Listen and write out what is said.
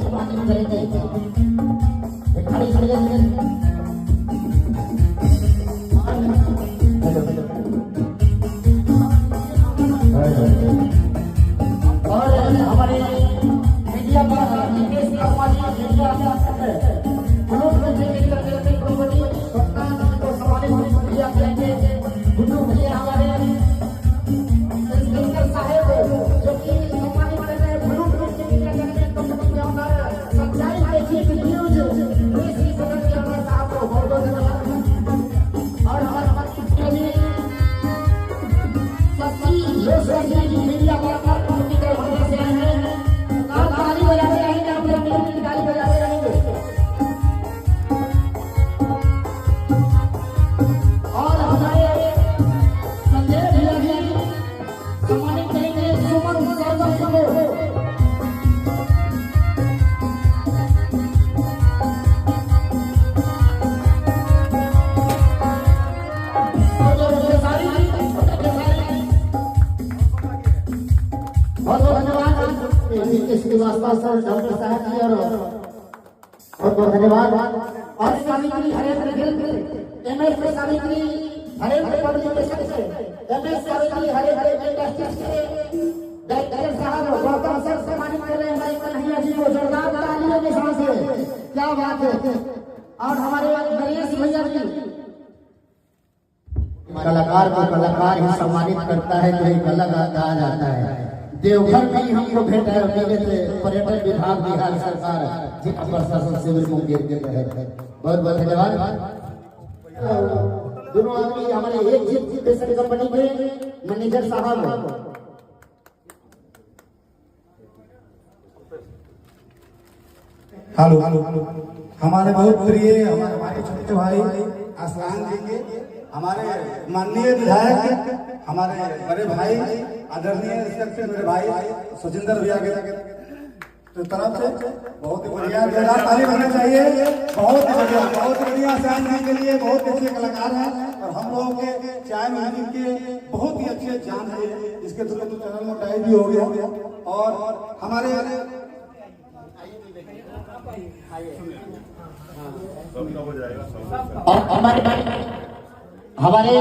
सम्मान करेंगे खड़ी खड़ी और हमारे मीडिया का श्रीवास्तव सर डॉक्टर साहब जी और बहुत धन्यवाद। और सावित्री हरेंद्र एमएस सावित्री हरेंद्र पब्लिकेशन से एमएस सावित्री हरेंद्र इंडस्ट्रीज के डायरेक्टर साहब गौतम सर सम्मानित कर रहे हैं हमारे कन्हैया जी को जोरदार तालियों के साथ से। क्या बात है। और हमारे नरेश भैया जी कलाकार को कलाकार ही सम्मानित करता है, तो एक अलग कहा जाता है। देवघर भी हमको भेंट है पर्यटन विभाग बिहार सरकार जिला प्रशासन शिविर मुंगेर के तहत है। बहुत बहुत धन्यवाद। दोनों आदमी हमारे एक जिप कंपनी के मैनेजर साहब हेलो हमारे बहुत प्रिय हमारे छोटे भाई आसलान जी के, हमारे माननीय विधायक, हमारे बड़े भाई आदरणीय मेरे भाई सुजिंदर भैया के तो तरफ से बहुत ही बढ़िया जोरदार ताली बनना चाहिए। बहुत बढ़िया आसलान जी के लिए बहुत अच्छे कलाकार हैं और हम लोगों के चाय म्यूजिक के बहुत ही अच्छे जान है। इसके थ्रू तो चैनल में टाइप भी हो गया। और हमारे हमारे